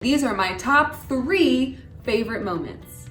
These are my top 3 favorite moments.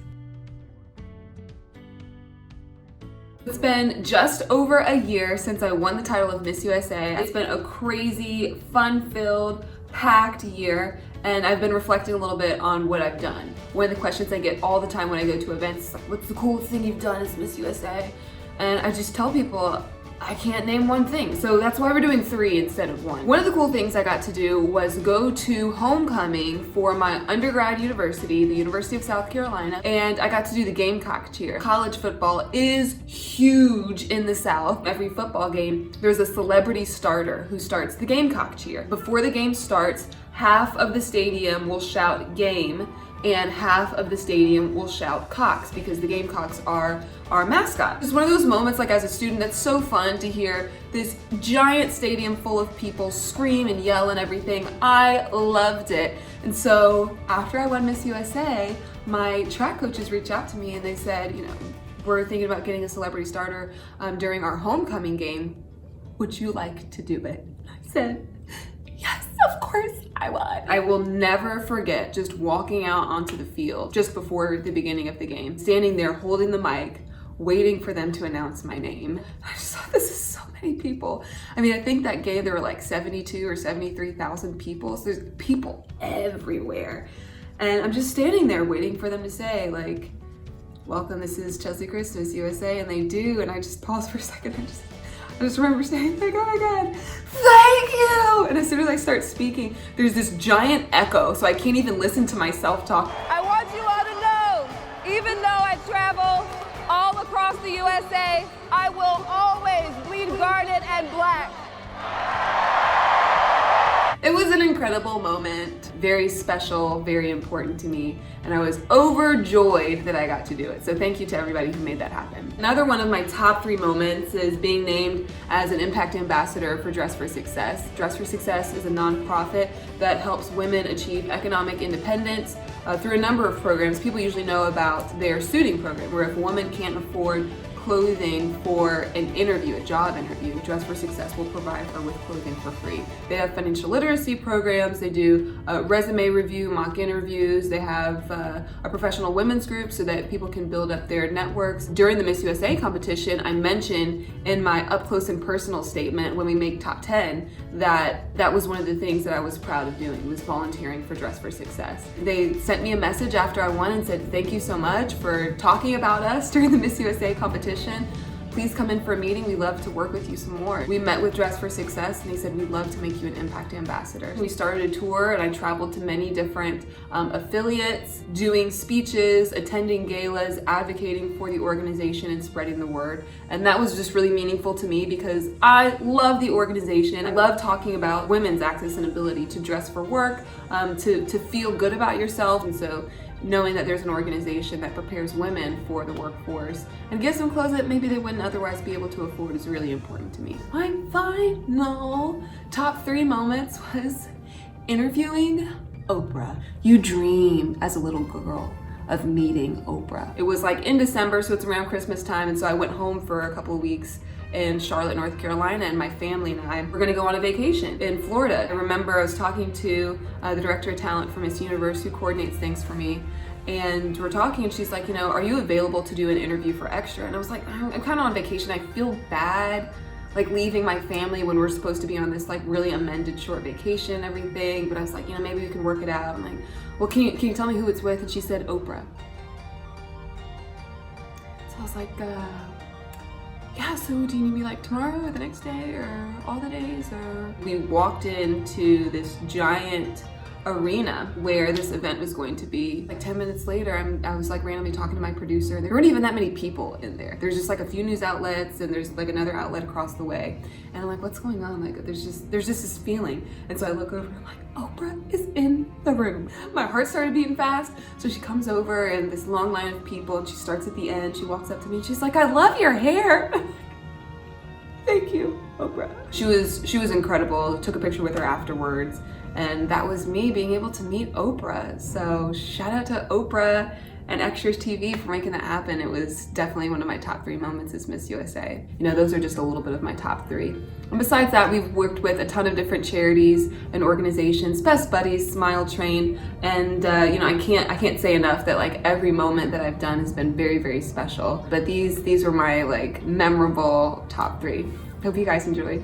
It's been just over a year since I won the title of Miss USA. It's been a crazy, fun-filled, packed year, and I've been reflecting a little bit on what I've done. One of the questions I get all the time when I go to events is like, what's the coolest thing you've done as Miss USA? And I just tell people, I can't name one thing. So that's why we're doing 3 instead of 1. One of the cool things I got to do was go to homecoming for my undergrad university, the University of South Carolina, and I got to do the Gamecock cheer. College football is huge in the South. Every football game, there's a celebrity starter who starts the Gamecock cheer. Before the game starts, half of the stadium will shout game, and half of the stadium will shout Cocks, because the Gamecocks are our mascot. It's one of those moments, like as a student, that's so fun to hear this giant stadium full of people scream and yell and everything. I loved it. And so after I won Miss USA, my track coaches reached out to me and they said, you know, we're thinking about getting a celebrity starter during our homecoming game. Would you like to do it? I said, yes, of course I would. I will never forget just walking out onto the field just before the beginning of the game, standing there holding the mic, waiting for them to announce my name. I just thought, this is so many people. I mean, I think that game there were like 72 or 73,000 people. So there's people everywhere. And I'm just standing there waiting for them to say like, welcome, this is Chelsea Christ, Miss USA. And they do. And I just pause for a second. I just remember saying, like, oh my God, thank you. And as soon as I start speaking, there's this giant echo. So I can't even listen to myself talk. I want you all to know, even though I travel all across the USA, I will always bleed garnet and black. It was an incredible moment, very special, very important to me, and I was overjoyed that I got to do it. So thank you to everybody who made that happen. Another one of my top 3 moments is being named as an Impact Ambassador for Dress for Success. Dress for Success is a nonprofit that helps women achieve economic independence through a number of programs. People usually know about their suiting program, where if a woman can't afford clothing for an interview, a job interview, Dress for Success will provide her with clothing for free. They have financial literacy programs, they do resume review, mock interviews, they have a professional women's group so that people can build up their networks. During the Miss USA competition, I mentioned in my up close and personal statement when we make top 10 that was one of the things that I was proud of doing, was volunteering for Dress for Success. They sent me a message after I won and said, thank you so much for talking about us during the Miss USA competition. Please come in for a meeting. We'd love to work with you some more. We met with Dress for Success and they said, we'd love to make you an Impact Ambassador. We started a tour and I traveled to many different affiliates, doing speeches, attending galas, advocating for the organization and spreading the word. And that was just really meaningful to me because I love the organization. I love talking about women's access and ability to dress for work, to feel good about yourself. And so knowing that there's an organization that prepares women for the workforce and gives them clothes that maybe they wouldn't otherwise be able to afford is really important to me. My final top 3 moments was interviewing Oprah. You dream as a little girl of meeting Oprah. It was like in December, so it's around Christmas time, and so I went home for a couple of weeks in Charlotte, North Carolina, and my family and I were gonna go on a vacation in Florida. I remember I was talking to the director of talent for Miss Universe who coordinates things for me, and we're talking and she's like, you know, are you available to do an interview for Extra? And I was like, I'm kind of on vacation. I feel bad like leaving my family when we're supposed to be on this like really amended short vacation and everything, but I was like, you know, maybe we can work it out. I'm like, well, can you tell me who it's with? And she said, Oprah. So I was like, yeah, so do you need me like tomorrow or the next day or all the days? Or we walked into this giant arena where this event was going to be. Like 10 minutes later, I was like randomly talking to my producer. There weren't even that many people in there. There's just like a few news outlets and there's like another outlet across the way. And I'm like, what's going on? Like there's just this feeling. And so I look over and I'm like, Oprah is in the room. My heart started beating fast. So she comes over and this long line of people and she starts at the end. She walks up to me and she's like, I love your hair. Thank you, Oprah. She was incredible. Took a picture with her afterwards. And that was me being able to meet Oprah. So shout out to Oprah and Extras TV for making that happen. It was definitely one of my top 3 moments as Miss USA. You know, those are just a little bit of my top 3. And besides that, we've worked with a ton of different charities and organizations, Best Buddies, Smile Train, and you know, I can't say enough that like every moment that I've done has been very, very special. But these were my like memorable top 3. Hope you guys enjoyed.